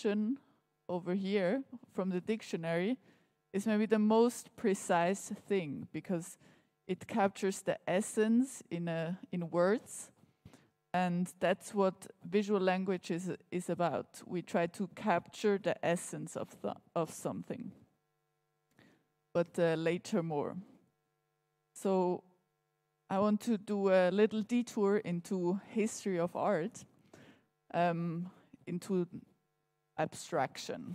definition over here from the dictionary is maybe the most precise thing, because it captures the essence in words, and that's what visual language is about. We try to capture the essence of something, but later more. So I want to do a little detour into history of art, into abstraction.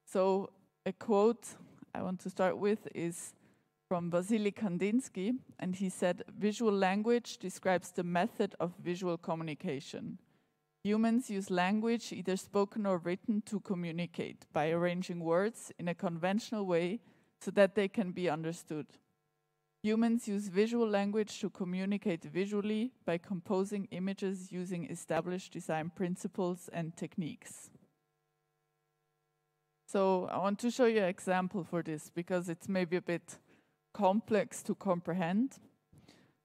So a quote I want to start with is from Vasily Kandinsky, and he said, "Visual language describes the method of visual communication. Humans use language, either spoken or written, to communicate by arranging words in a conventional way so that they can be understood. Humans use visual language to communicate visually by composing images using established design principles and techniques." So I want to show you an example for this, because it's maybe a bit complex to comprehend.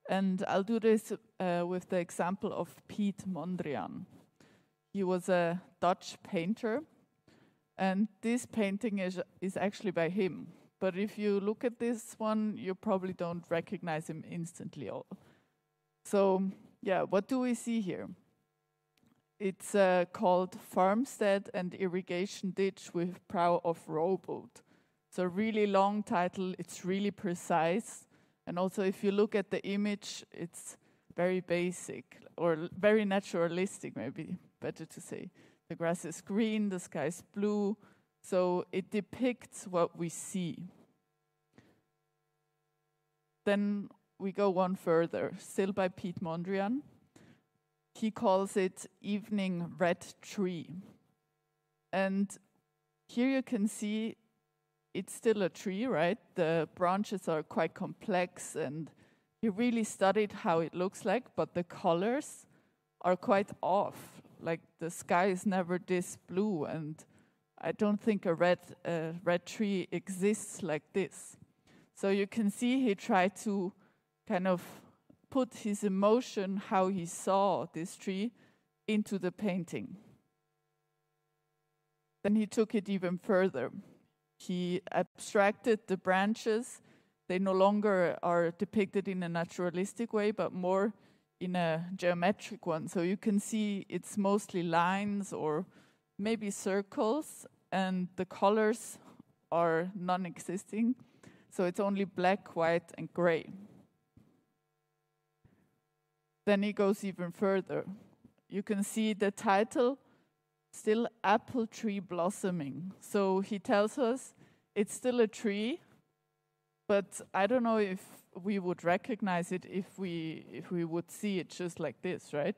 And I'll do this with the example of Piet Mondrian. He was a Dutch painter, and this painting is actually by him. But if you look at this one, you probably don't recognize him instantly. So, yeah, what do we see here? It's called Farmstead and Irrigation Ditch with Prow of Rowboat. It's a really long title, it's really precise. And also if you look at the image, it's very basic, or very naturalistic, maybe better to say. The grass is green, the sky is blue, so it depicts what we see. Then we go one further, still by Piet Mondrian. He calls it Evening Red Tree. And here you can see it's still a tree, right? The branches are quite complex, and he really studied how it looks like, but the colors are quite off. Like the sky is never this blue, and I don't think a red tree exists like this. So you can see he tried to kind of put his emotion, how he saw this tree, into the painting. Then he took it even further. He abstracted the branches. They no longer are depicted in a naturalistic way, but more in a geometric one. So you can see it's mostly lines or maybe circles, and the colors are non-existing. So it's only black, white, and gray. Then he goes even further. You can see the title, still apple tree blossoming. So he tells us it's still a tree, but I don't know if we would recognize it if we would see it just like this, right?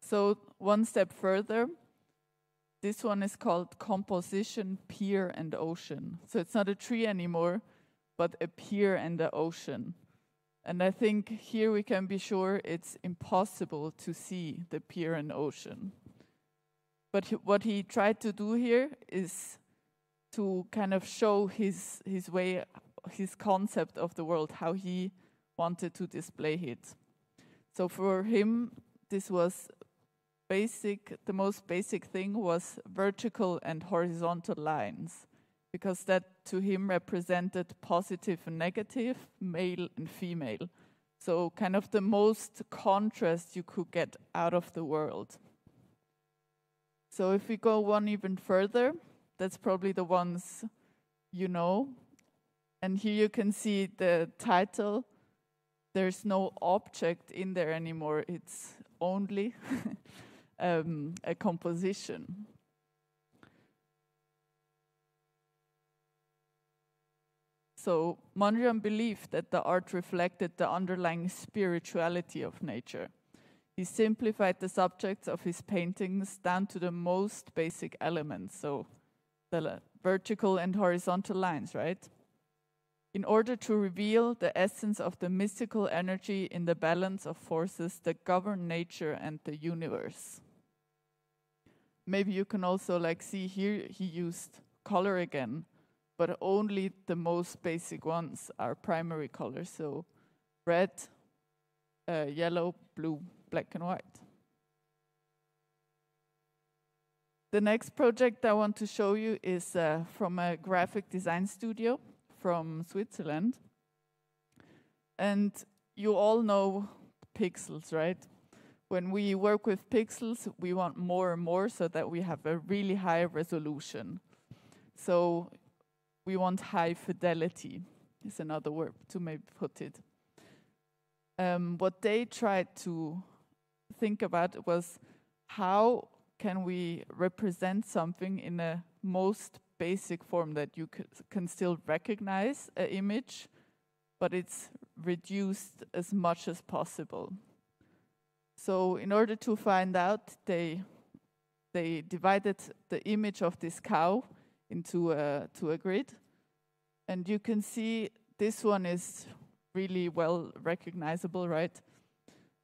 So one step further, this one is called Composition, Pier and Ocean. So it's not a tree anymore, but a pier and the ocean. And I think here we can be sure it's impossible to see the pier and ocean. But what he tried to do here is to kind of show his way, his concept of the world, how he wanted to display it. So for him, this was basic. The most basic thing was vertical and horizontal lines, because that to him represented positive and negative, male and female. So kind of the most contrast you could get out of the world. So if we go one even further, that's probably the ones you know. And here you can see the title. There's no object in there anymore. It's only a composition. So Mondrian believed that the art reflected the underlying spirituality of nature. He simplified the subjects of his paintings down to the most basic elements, so the vertical and horizontal lines, right? In order to reveal the essence of the mystical energy in the balance of forces that govern nature and the universe. Maybe you can also see here he used color again, but only the most basic ones are primary colors, so red, yellow, blue, black and white. The next project I want to show you is from a graphic design studio from Switzerland. And you all know pixels, right? When we work with pixels, we want more and more so that we have a really high resolution. So we want high fidelity, is another word to maybe put it. What they tried to think about was how can we represent something in a most basic form that you can still recognize an image, but it's reduced as much as possible. So in order to find out, they divided the image of this cow into a grid. And you can see this one is really well recognizable, right?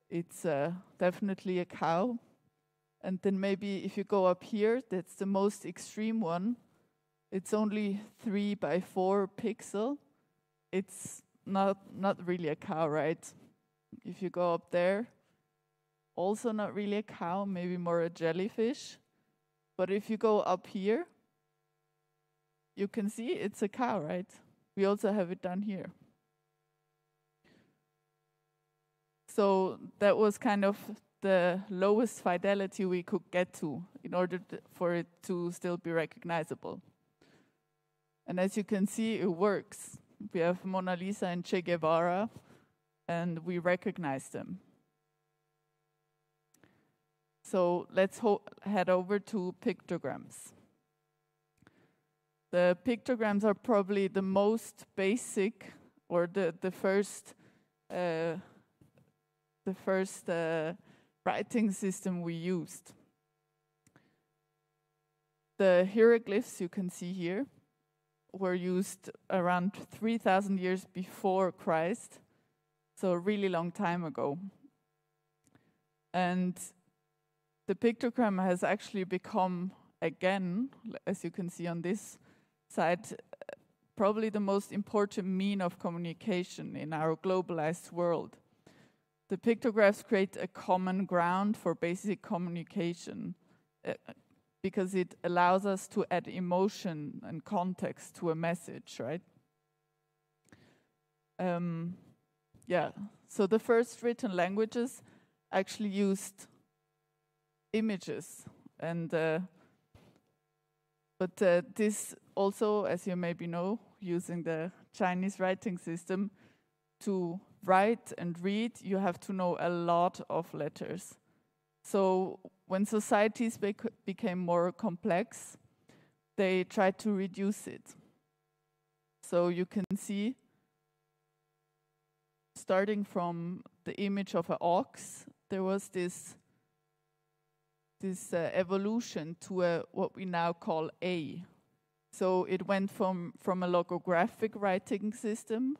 It's definitely a cow. And then maybe if you go up here, that's the most extreme one. It's only 3 by 4 pixel. It's not really a cow, right? If you go up there, also not really a cow, maybe more a jellyfish. But if you go up here, you can see it's a cow, right? We also have it down here. So that was kind of the lowest fidelity we could get to in order for it to still be recognizable. And as you can see, it works. We have Mona Lisa and Che Guevara, and we recognize them. So let's head over to pictograms. The pictograms are probably the most basic, or the first writing system we used. The hieroglyphs you can see here were used around 3,000 years before Christ, so a really long time ago. And the pictogram has actually become, again, as you can see on this side, probably the most important mean of communication in our globalized world. The pictographs create a common ground for basic communication because it allows us to add emotion and context to a message, right? So the first written languages actually used images, and but this also, as you maybe know, using the Chinese writing system, to write and read, you have to know a lot of letters. So when societies became more complex, they tried to reduce it. So you can see, starting from the image of an ox, there was this evolution to what we now call A. So it went from a logographic writing system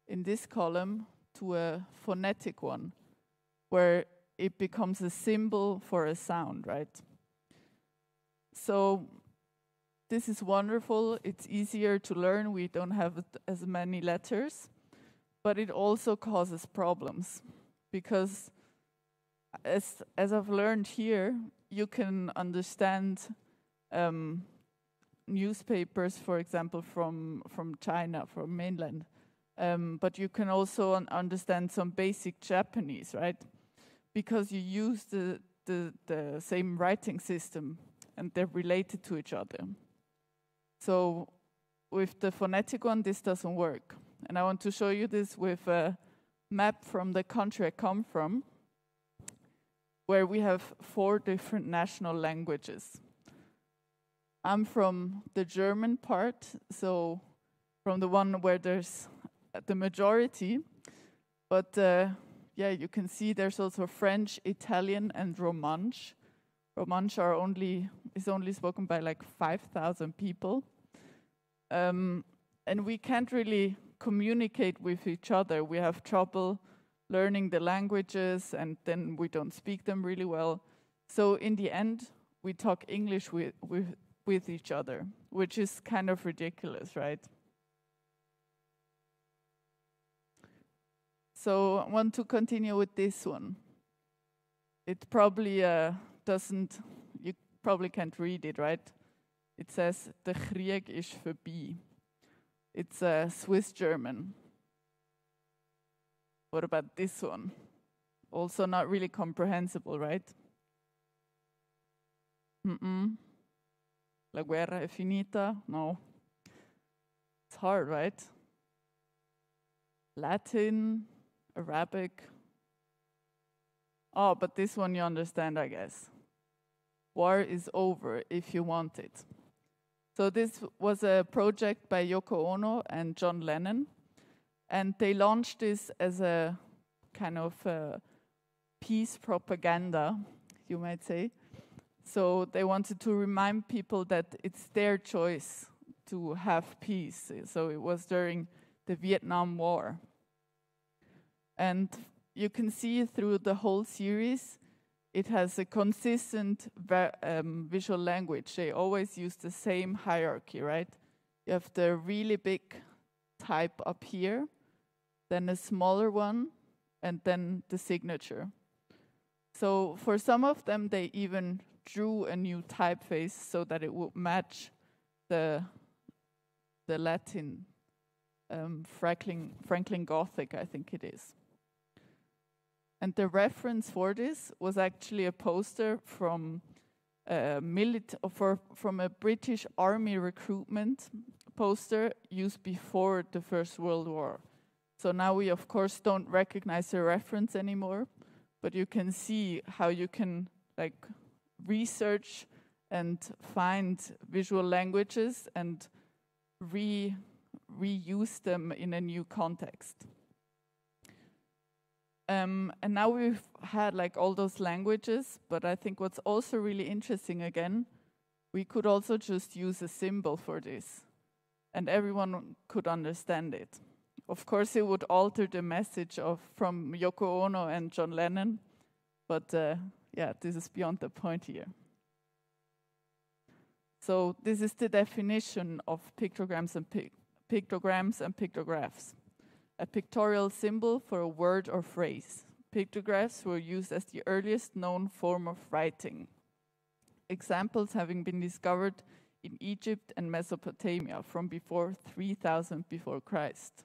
in this column to a phonetic one, where it becomes a symbol for a sound, right? So this is wonderful. It's easier to learn. We don't have as many letters, but it also causes problems because as I've learned here, you can understand newspapers, for example, from China, from mainland, but you can also understand some basic Japanese, right? Because you use the same writing system and they're related to each other. So with the phonetic one, this doesn't work. And I want to show you this with a map from the country I come from, where we have 4 different national languages. I'm from the German part, so from the one where there's the majority. But you can see there's also French, Italian, and Romansh. Romansh is only spoken by like 5,000 people. And we can't really communicate with each other. We have trouble learning the languages, and then we don't speak them really well. So in the end, we talk English with each other, which is kind of ridiculous, right? So I want to continue with this one. It probably you probably can't read it, right? It says, "Der Krieg ist vorbei." It's a Swiss German. What about this one? Also not really comprehensible, right? La guerra è finita? No. It's hard, right? Latin, Arabic. Oh, but this one you understand, I guess. War is over if you want it. So this was a project by Yoko Ono and John Lennon, and they launched this as a kind of peace propaganda, you might say. So they wanted to remind people that it's their choice to have peace. So it was during the Vietnam War. And you can see through the whole series, it has a consistent visual language. They always use the same hierarchy, right? You have the really big type up here, then a smaller one, and then the signature. So for some of them, they even drew a new typeface so that it would match the Latin Franklin Gothic, I think it is. And the reference for this was actually a poster from from a British Army recruitment poster used before the First World War. So now we, of course, don't recognize the reference anymore, but you can see how you can research and find visual languages and reuse them in a new context. And now we've had all those languages, but I think what's also really interesting again, we could also just use a symbol for this, and everyone could understand it. Of course, it would alter the message from Yoko Ono and John Lennon, but this is beyond the point here. So this is the definition of pictograms and pictographs. A pictorial symbol for a word or phrase. Pictographs were used as the earliest known form of writing. Examples having been discovered in Egypt and Mesopotamia from before 3000 before Christ.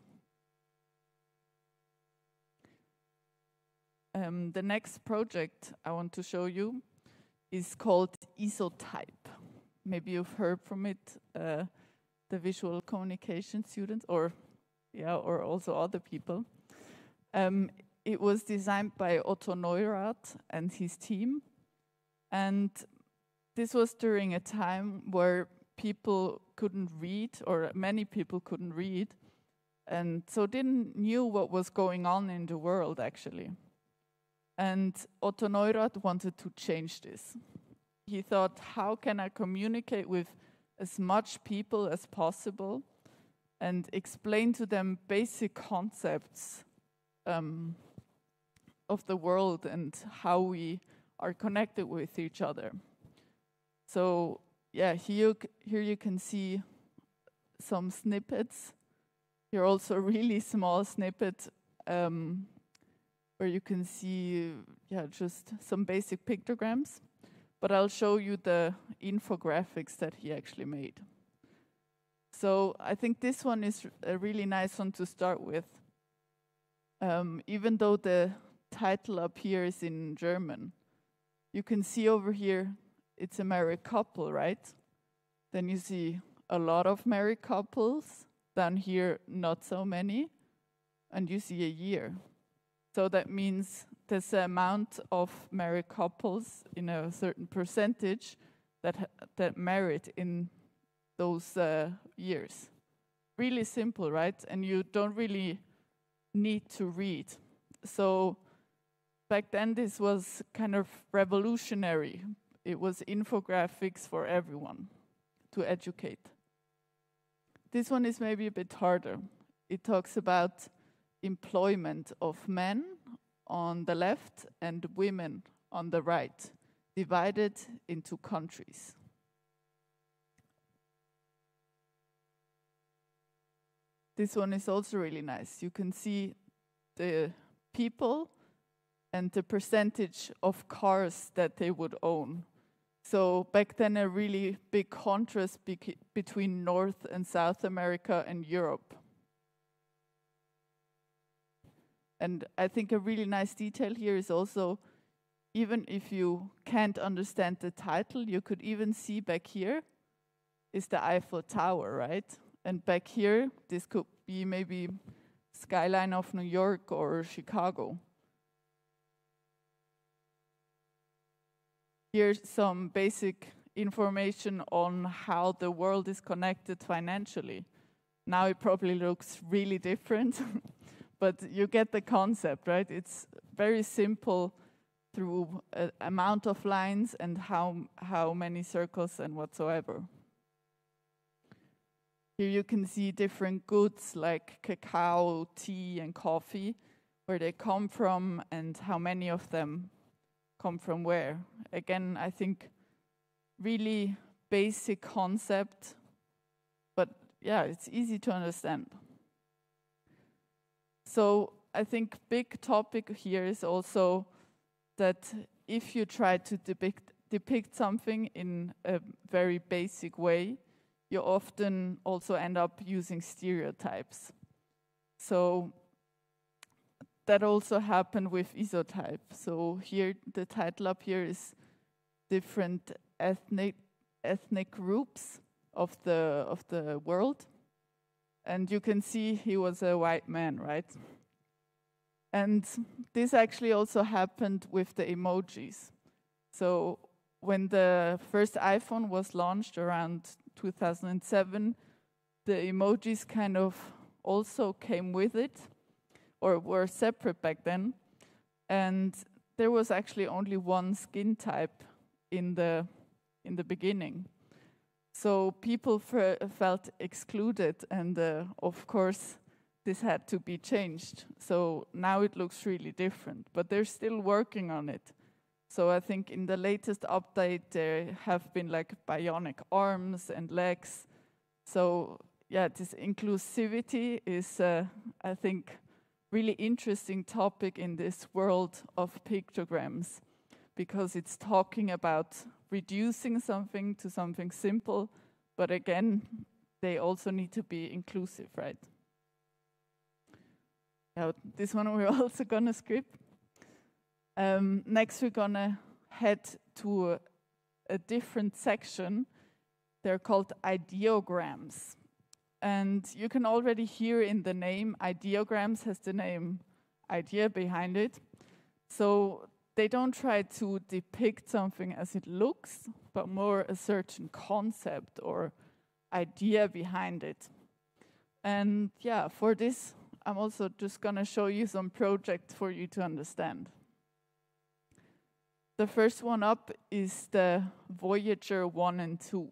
The next project I want to show you is called Isotype. Maybe you've heard from it, the visual communication students, or also other people. It was designed by Otto Neurath and his team. And this was during a time where people couldn't read, or many people couldn't read, and so didn't knew what was going on in the world, actually. And Otto Neurath wanted to change this. He thought, how can I communicate with as much people as possible and explain to them basic concepts of the world and how we are connected with each other. So here you can see some snippets. Here also a really small snippet where you can see just some basic pictograms. But I'll show you the infographics that he actually made. So I think this one is a really nice one to start with. Even though the title up here is in German, you can see over here it's a married couple, right? Then you see a lot of married couples. Down here, not so many. And you see a year. So that means there's the amount of married couples in a certain percentage that married in those years. Really simple, right? And you don't really need to read. So back then this was kind of revolutionary. It was infographics for everyone to educate. This one is maybe a bit harder. It talks about employment of men on the left and women on the right, divided into countries. This one is also really nice. You can see the people and the percentage of cars that they would own. So back then, a really big contrast between North and South America and Europe. And I think a really nice detail here is also, even if you can't understand the title, you could even see back here is the Eiffel Tower, right? And back here, this could be maybe skyline of New York or Chicago. Here's some basic information on how the world is connected financially. Now it probably looks really different, but you get the concept, right? It's very simple through an amount of lines and how many circles and whatsoever. Here you can see different goods like cacao, tea, and coffee, where they come from and how many of them come from where. Again, I think really basic concept, but yeah, it's easy to understand. So I think big topic here is also that if you try to depict something in a very basic way, you often also end up using stereotypes. So that also happened with isotype. So here, the title up here is different ethnic groups of the world. And you can see he was a white man, right? And this actually also happened with the emojis. So when the first iPhone was launched around 2007, the emojis kind of also came with it, or were separate back then. And there was actually only one skin type in the beginning. So people felt excluded, and of course, this had to be changed. So now it looks really different, but they're still working on it. So I think in the latest update, there have been like bionic arms and legs. So yeah, this inclusivity is, I think, really interesting topic in this world of pictograms, because it's talking about reducing something to something simple, but again, they also need to be inclusive, right? Yeah, this one we're also gonna skip. Next, we're gonna head to a different section. They're called ideograms. And you can already hear in the name, ideograms has the name idea behind it. So they don't try to depict something as it looks, but more a certain concept or idea behind it. And yeah, for this, I'm also just gonna show you some projects for you to understand. The first one up is the Voyager 1 and 2.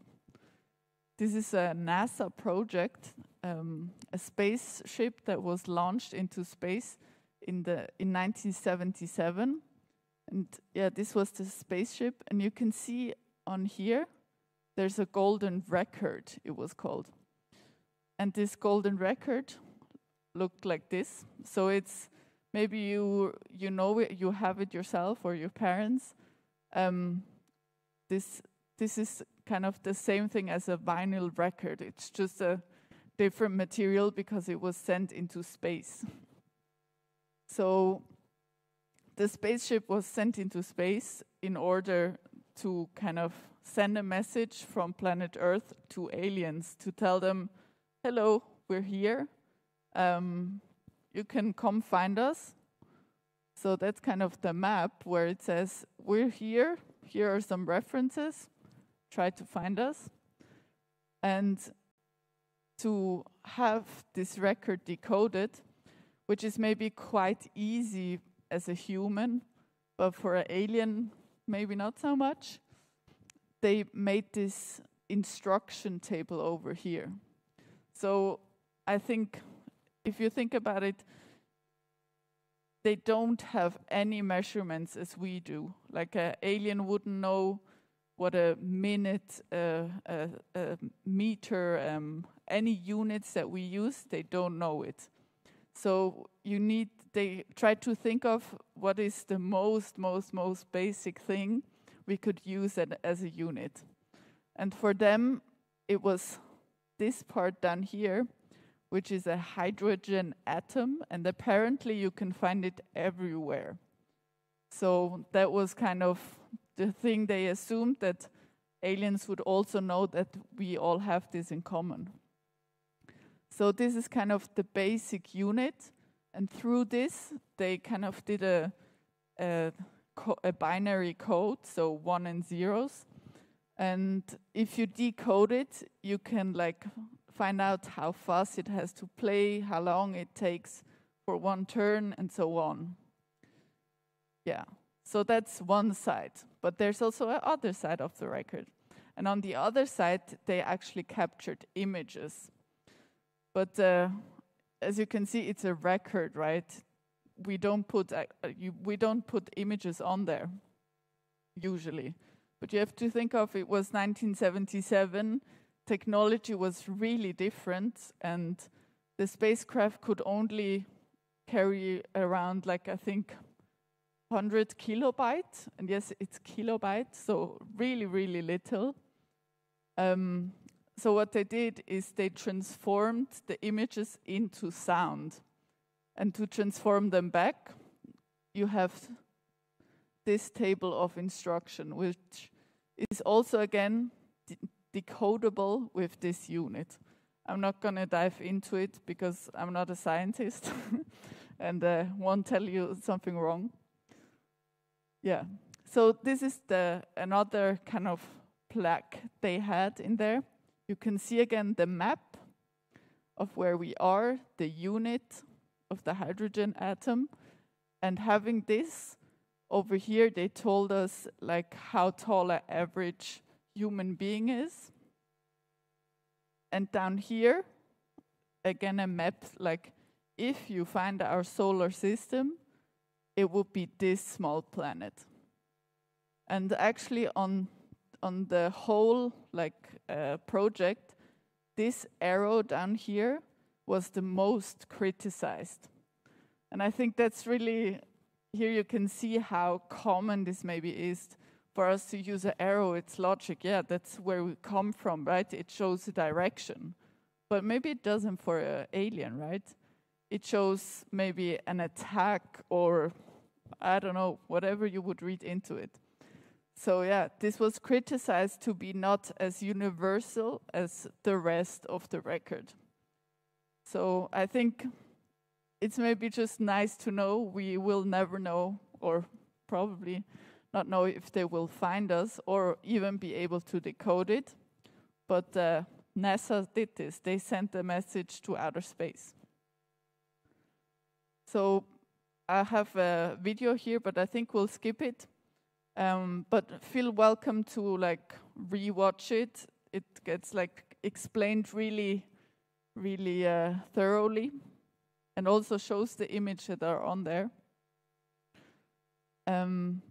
This is a NASA project, a spaceship that was launched into space in 1977. And yeah, this was the spaceship. And you can see on here, there's a golden record, it was called. And this golden record looked like this. So it's, maybe you know it, you have it yourself or your parents. This is kind of the same thing as a vinyl record. It's just a different material because it was sent into space. So the spaceship was sent into space in order to kind of send a message from planet Earth to aliens to tell them, hello, we're here. You can come find us. So that's kind of the map where it says, we're here. Here are some references. Try to find us. And to have this record decoded, which is maybe quite easy as a human, but for an alien, maybe not so much, they made this instruction table over here. So I think, if you think about it, they don't have any measurements as we do. Like an alien wouldn't know what a minute, a meter, any units that we use, they don't know it. So they try to think of what is the most basic thing we could use it as a unit. And for them, it was this part down here, which is a hydrogen atom, and apparently you can find it everywhere. So that was kind of the thing they assumed, that aliens would also know that we all have this in common. So this is kind of the basic unit, and through this they kind of did a binary code, so 1 and 0s. And if you decode it, you can like find out how fast it has to play, how long it takes for one turn, and so on. Yeah, so that's one side. But there's also a other side of the record. And on the other side, they actually captured images. But as you can see, it's a record, right? We don't put images on there, usually. But you have to think of, it was 1977, technology was really different, and the spacecraft could only carry around, like, I think, 100 kilobytes, and yes, it's kilobytes, so really, really little. So what they did is they transformed the images into sound. And to transform them back, you have this table of instruction, which is also, again, decodable with this unit. I'm not going to dive into it because I'm not a scientist and won't tell you something wrong. Yeah, so this is another kind of plaque they had in there. You can see again the map of where we are, the unit of the hydrogen atom, and having this over here, they told us like how tall an average human being is. And down here, again a map, like if you find our solar system, it would be this small planet. And actually on the whole project, this arrow down here was the most criticized. And I think that's really, here you can see how common this maybe is for us to use an arrow. It's logic, yeah, that's where we come from, right? It shows a direction. But maybe it doesn't for an alien, right? It shows maybe an attack or, I don't know, whatever you would read into it. So yeah, this was criticized to be not as universal as the rest of the record. So I think it's maybe just nice to know. We will never know, or probably not know, if they will find us or even be able to decode it. But NASA did this. They sent a message to outer space. So I have a video here, but I think we'll skip it. But feel welcome to like rewatch it. It gets like explained really, really thoroughly, and also shows the image that are on there.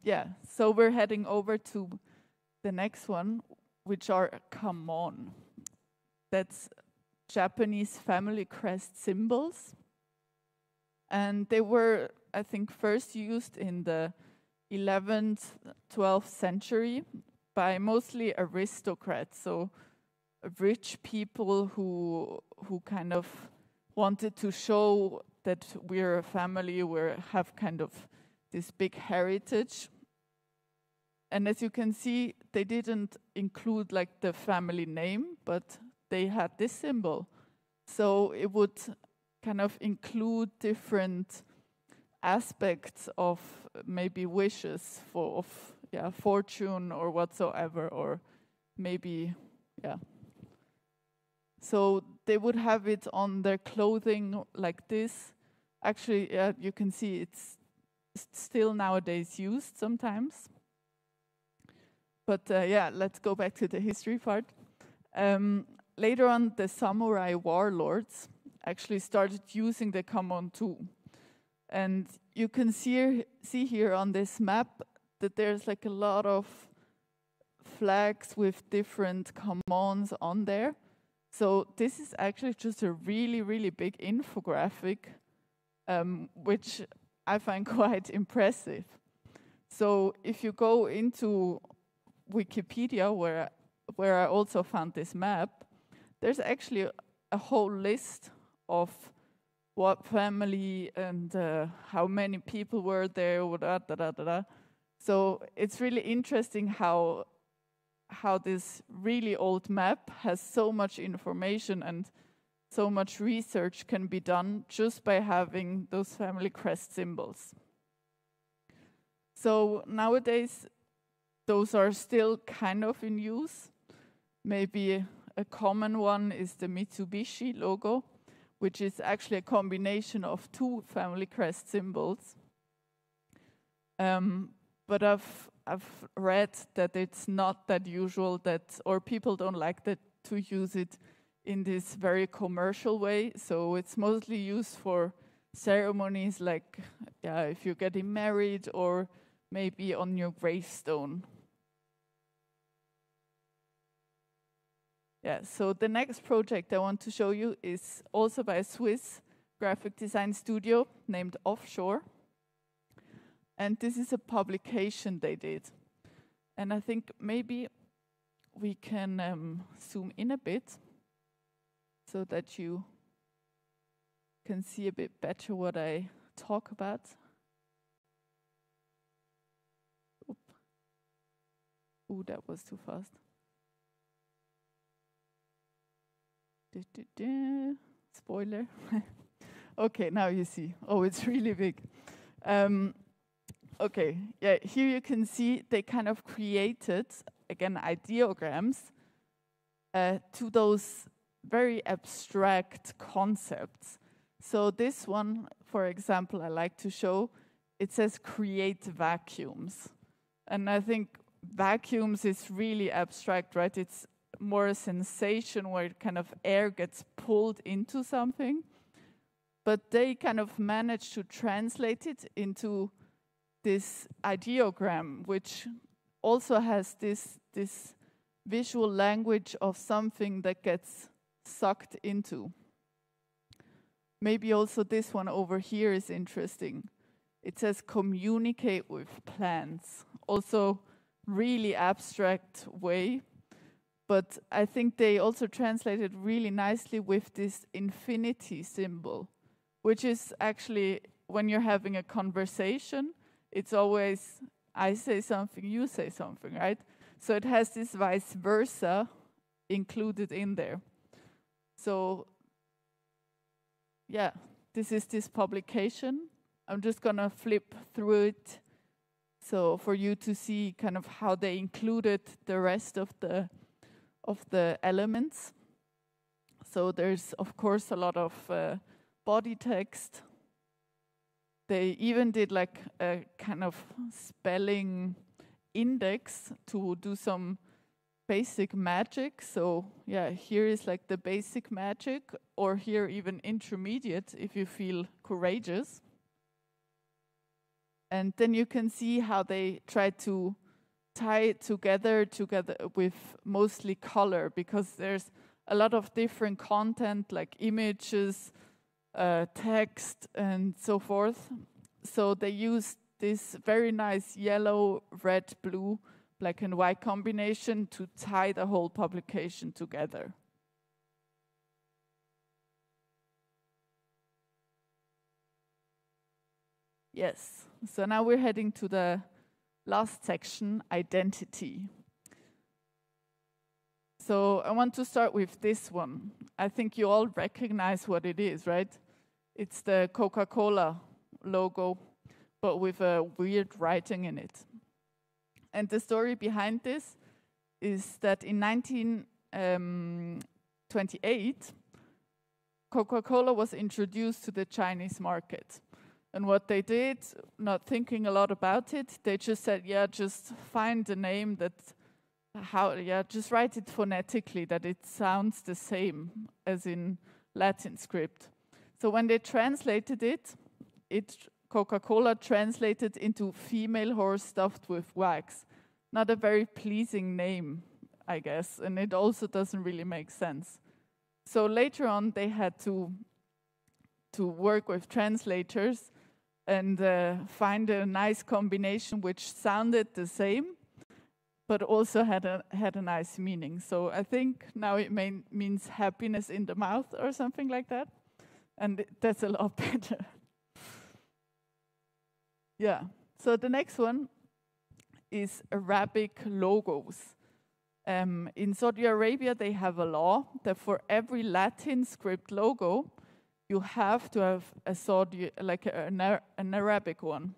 Yeah, so we're heading over to the next one, which are come on. That's Japanese family crest symbols. And they were, I think, first used in the 11th, 12th century by mostly aristocrats, so rich people who kind of wanted to show that we're a family, we have kind of this big heritage. And as you can see, they didn't include like the family name, but they had this symbol. So it would kind of include different aspects of maybe wishes of fortune or whatsoever, or maybe, yeah. So they would have it on their clothing like this. Actually, you can see it's still nowadays used sometimes. But yeah, let's go back to the history part. Later on, the samurai warlords actually started using the kamon too. And you can see here on this map that there's like a lot of flags with different kamons on there. So this is actually just a really, really big infographic, which I find quite impressive. So if you go into Wikipedia, where I also found this map, there's actually a whole list of what family and how many people were there, So it's really interesting how this really old map has so much information and so much research can be done just by having those family crest symbols. So nowadays, those are still kind of in use. Maybe a common one is the Mitsubishi logo, which is actually a combination of two family crest symbols. But I've read that it's not that usual or people don't like that to use it in this very commercial way. So it's mostly used for ceremonies like if you're getting married or maybe on your gravestone. Yeah, so the next project I want to show you is also by a Swiss graphic design studio named Offshore. And this is a publication they did. And I think maybe we can zoom in a bit so that you can see a bit better what I talk about. Ooh, that was too fast. Spoiler. Okay, now you see. Oh, it's really big. Okay, yeah, here you can see they kind of created, again, ideograms to those very abstract concepts. So this one, for example, I like to show, it says create vacuums. And I think vacuums is really abstract, right? It's more a sensation where kind of air gets pulled into something. But they kind of managed to translate it into this ideogram, which also has this visual language of something that gets sucked into. Maybe also this one over here is interesting. It says communicate with plants. Also really abstract way. But I think they also translated really nicely with this infinity symbol, which is actually when you're having a conversation, it's always I say something, you say something, right? So it has this vice versa included in there. So yeah, this is this publication. I'm just gonna flip through it so for you to see kind of how they included the rest of the elements. So there's of course a lot of body text. They even did like a kind of spelling index to do some basic magic. So yeah, here is like the basic magic, or here even intermediate if you feel courageous. And then you can see how they try to tie it together with mostly color, because there's a lot of different content like images, text and so forth. So they use this very nice yellow, red, blue, black and white combination to tie the whole publication together. Yes, so now we're heading to the last section, identity. So I want to start with this one. I think you all recognize what it is, right? It's the Coca-Cola logo, but with a weird writing in it. And the story behind this is that in 1928, Coca-Cola was introduced to the Chinese market. And what they did, not thinking a lot about it, they just said, yeah, just find a name just write it phonetically, that it sounds the same as in Latin script. So when they translated it, Coca-Cola translated into female horse stuffed with wax. Not a very pleasing name, I guess, and it also doesn't really make sense. So later on, they had to work with translators and find a nice combination which sounded the same, but also had a nice meaning. So I think now it means happiness in the mouth or something like that, and that's a lot better. Yeah. So the next one is Arabic logos. In Saudi Arabia, they have a law that for every Latin script logo, you have to have a Saudi, like an Arabic one.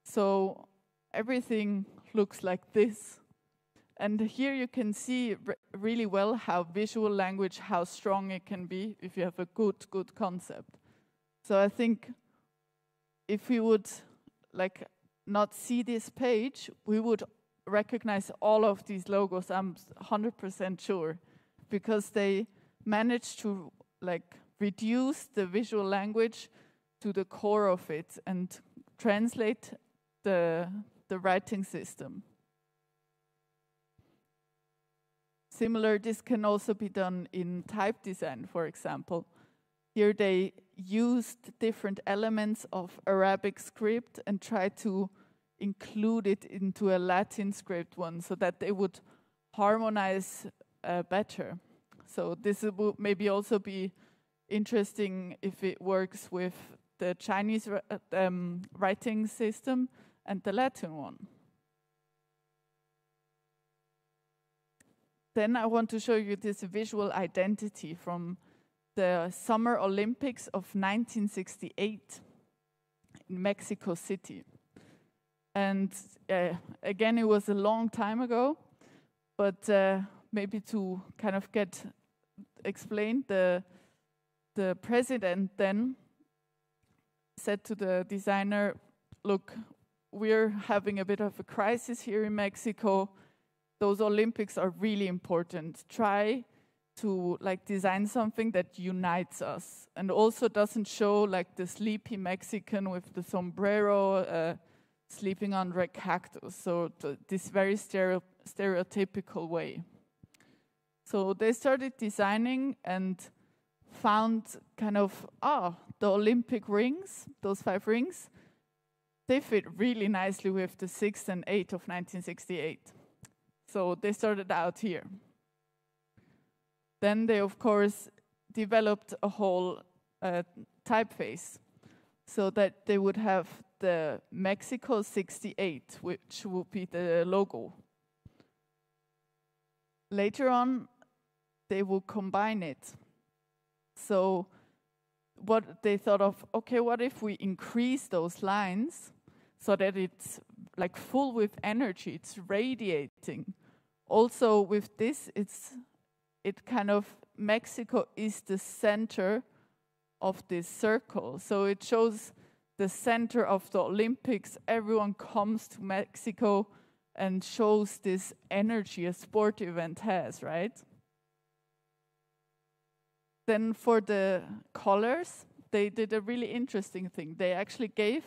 So everything looks like this. And here you can see really well how visual language, how strong it can be if you have a good concept. So I think if we would like not see this page, we would recognize all of these logos, I'm 100% sure, because they managed to like reduce the visual language to the core of it and translate the writing system. Similar, this can also be done in type design, for example. Here they used different elements of Arabic script and tried to include it into a Latin script one so that they would harmonize better. So this would maybe also be interesting if it works with the Chinese writing system and the Latin one. Then I want to show you this visual identity from the Summer Olympics of 1968 in Mexico City. And again, it was a long time ago, but maybe to kind of explain, the president then said to the designer, look, we're having a bit of a crisis here in Mexico. Those Olympics are really important. Try to like design something that unites us and also doesn't show like the sleepy Mexican with the sombrero sleeping under a cactus. So this very stereotypical way. So they started designing and found kind of, the Olympic rings, those 5 rings, they fit really nicely with the 6 and 8 of 1968. So they started out here. Then they, of course, developed a whole typeface so that they would have the Mexico 68, which would be the logo. Later on, they will combine it. So what they thought of, okay, what if we increase those lines so that it's like full with energy, it's radiating. Also with this, it kind of, Mexico is the center of this circle. So it shows the center of the Olympics. Everyone comes to Mexico and shows this energy a sport event has, right? Then for the colors, they did a really interesting thing. They actually gave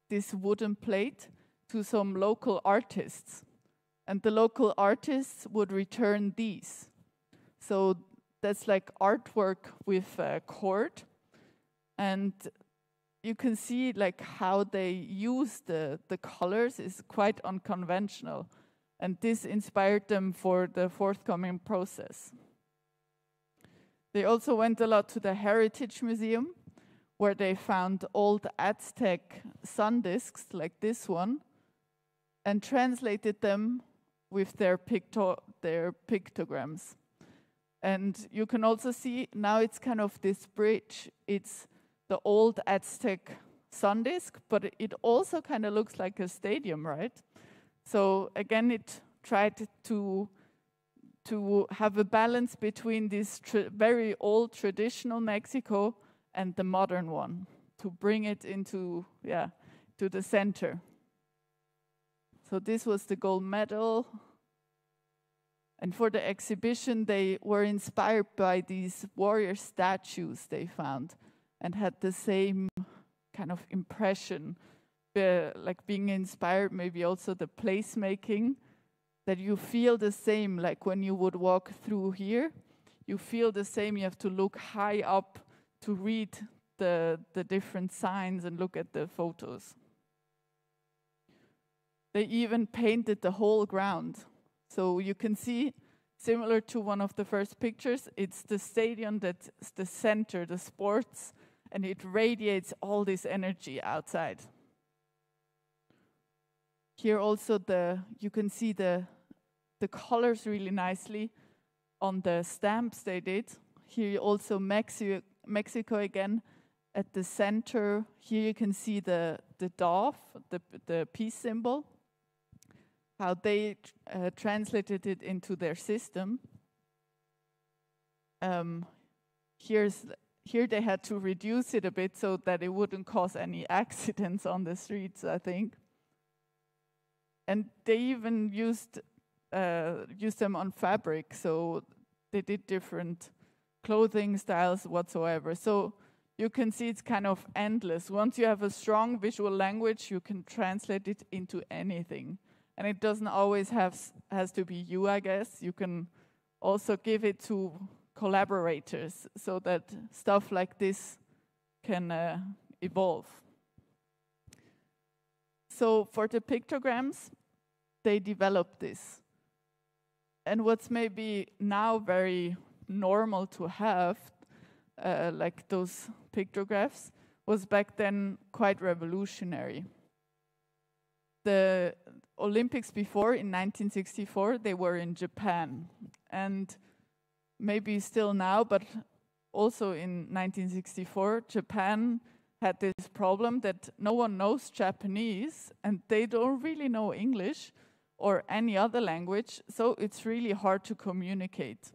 this wooden plate to some local artists. And the local artists would return these. So that's like artwork with cord. And you can see like how they use the colors is quite unconventional. And this inspired them for the forthcoming process. They also went a lot to the Heritage Museum, where they found old Aztec sun discs like this one, and translated them with their pictograms. And you can also see now it's kind of this bridge. It's the old Aztec sun disc, but it also kind of looks like a stadium, right? So again, it tried to have a balance between this very old traditional Mexico and the modern one, to bring it into, to the center. So this was the gold medal. And for the exhibition, they were inspired by these warrior statues they found and had the same kind of impression, like being inspired, maybe also the placemaking, that you feel the same, like when you would walk through here, you feel the same, you have to look high up to read the different signs and look at the photos. They even painted the whole ground. So you can see, similar to one of the first pictures, it's the stadium that's the center, the sports, and it radiates all this energy outside. Here also you can see the colors really nicely on the stamps they did. Here also Mexico again at the center. Here you can see the dove, the peace symbol, how they translated it into their system. Here they had to reduce it a bit so that it wouldn't cause any accidents on the streets, I think. And they even used them on fabric, so they did different clothing styles whatsoever. So you can see it's kind of endless. Once you have a strong visual language, you can translate it into anything. And it doesn't always has to be you, I guess. You can also give it to collaborators so that stuff like this can evolve. So for the pictograms, they developed this. And what's maybe now very normal to have, like those pictographs, was back then quite revolutionary. The Olympics before, in 1964, they were in Japan. And maybe still now, but also in 1964, Japan had this problem that no one knows Japanese, and they don't really know English or any other language, so it's really hard to communicate.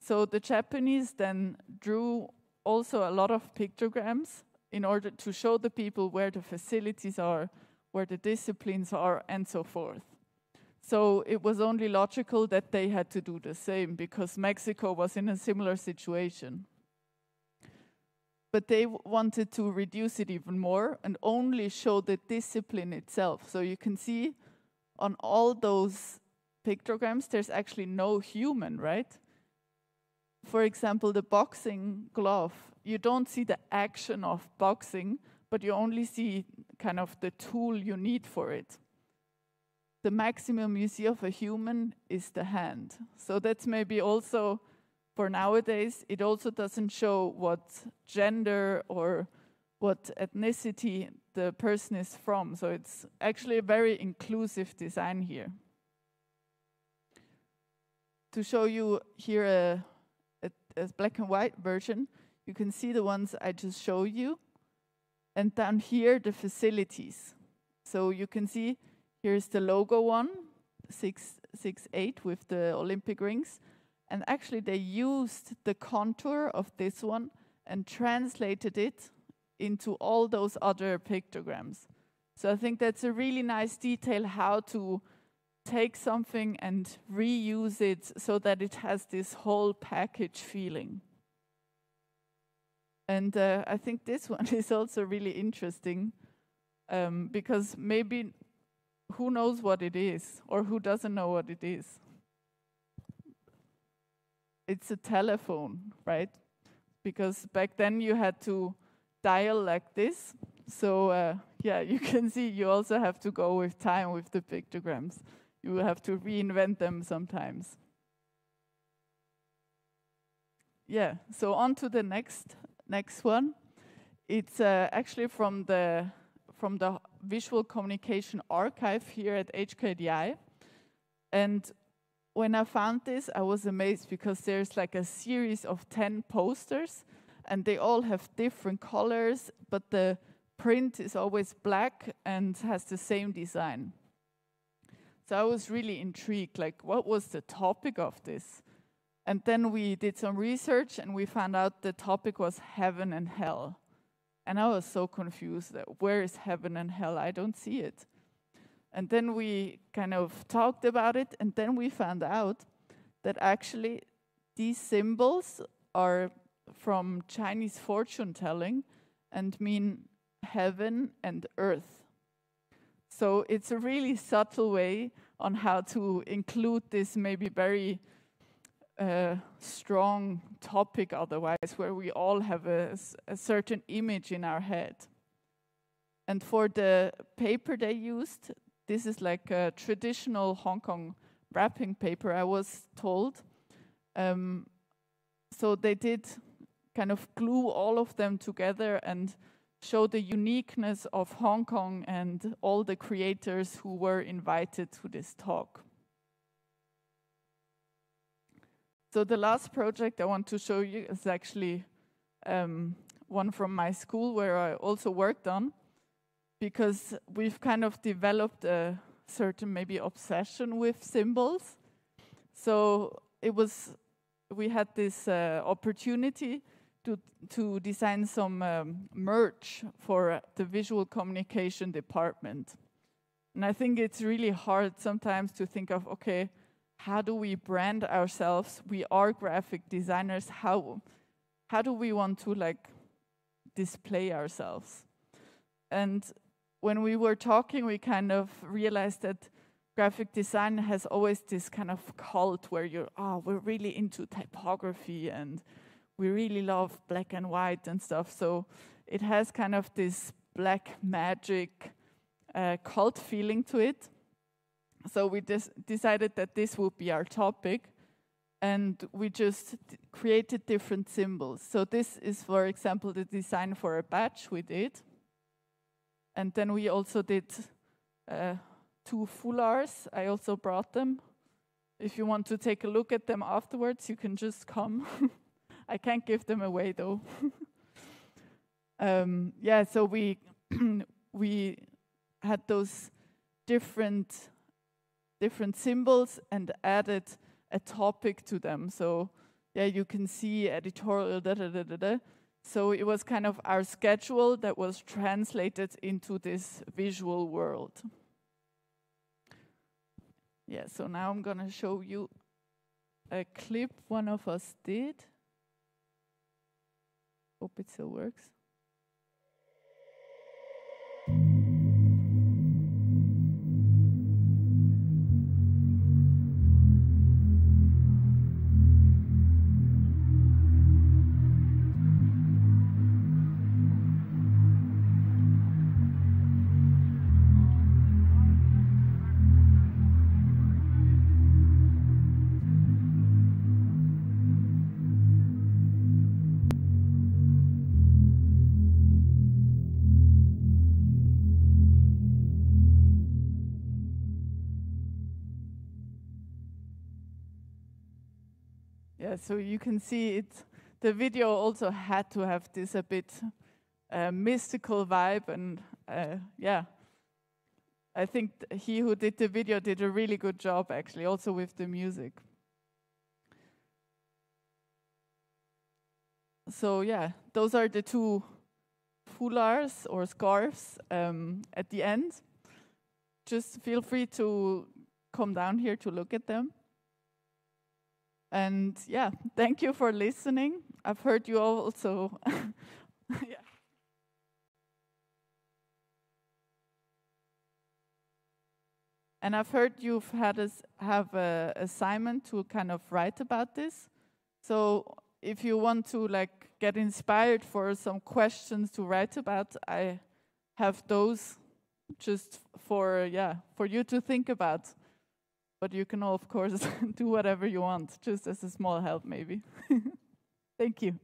So the Japanese then drew also a lot of pictograms in order to show the people where the facilities are, where the disciplines are, and so forth. So it was only logical that they had to do the same, because Mexico was in a similar situation. But they wanted to reduce it even more and only show the discipline itself. So you can see on all those pictograms, there's actually no human, right? For example, the boxing glove, you don't see the action of boxing, but you only see kind of the tool you need for it. The maximum you see of a human is the hand. So that's maybe also, for nowadays, it also doesn't show what gender or what ethnicity the person is from. So it's actually a very inclusive design here. To show you here a black and white version, you can see the ones I just showed you. And down here, the facilities. So you can see here's the logo one, 668 with the Olympic rings. And actually they used the contour of this one and translated it into all those other pictograms. So I think that's a really nice detail, how to take something and reuse it so that it has this whole package feeling. And I think this one is also really interesting because maybe who knows what it is or who doesn't know what it is? It's a telephone, right? Because back then you had to dial like this. So yeah, you can see you also have to go with time with the pictograms. You have to reinvent them sometimes. Yeah, so on to the next one. It's actually from the Visual Communication Archive here at HKDI. And when I found this, I was amazed because there's like a series of 10 posters and they all have different colors, but the print is always black and has the same design. So I was really intrigued, like what was the topic of this? And then we did some research and we found out the topic was heaven and hell. And I was so confused, where is heaven and hell? I don't see it. And then we kind of talked about it, and then we found out that actually these symbols are from Chinese fortune telling and mean heaven and earth. So it's a really subtle way on how to include this maybe very strong topic otherwise, where we all have a certain image in our head. And for the paper they used, this is like a traditional Hong Kong wrapping paper, I was told. So they did kind of glue all of them together and show the uniqueness of Hong Kong and all the creators who were invited to this talk. So the last project I want to show you is actually one from my school where I also worked on, because we've kind of developed a certain maybe obsession with symbols. So we had this opportunity to design some merch for the visual communication department. And I think it's really hard sometimes to think of, okay, how do we brand ourselves? We are graphic designers. How do we want to like display ourselves? And when we were talking, we kind of realized that graphic design has always this kind of cult where we're really into typography and we really love black and white and stuff. So it has kind of this black magic cult feeling to it. So we decided that this would be our topic, and we just created different symbols. So this is, for example, the design for a badge we did. And then we also did 2 foulards. I also brought them. If you want to take a look at them afterwards, you can just come. I can't give them away though. So we we had those different symbols and added a topic to them. So you can see editorial So it was kind of our schedule that was translated into this visual world. So now I'm gonna show you a clip one of us did. Hope it still works. So you can see it. The video also had to have this a bit mystical vibe, and I think he who did the video did a really good job, actually, also with the music. So those are the 2 foulards or scarves at the end. Just feel free to come down here to look at them. And thank you for listening. I've heard you all also. And I've heard you've have an assignment to kind of write about this. So if you want to get inspired for some questions to write about, I have those just for you to think about. But you can all, of course, do whatever you want, just as a small help, maybe. Thank you.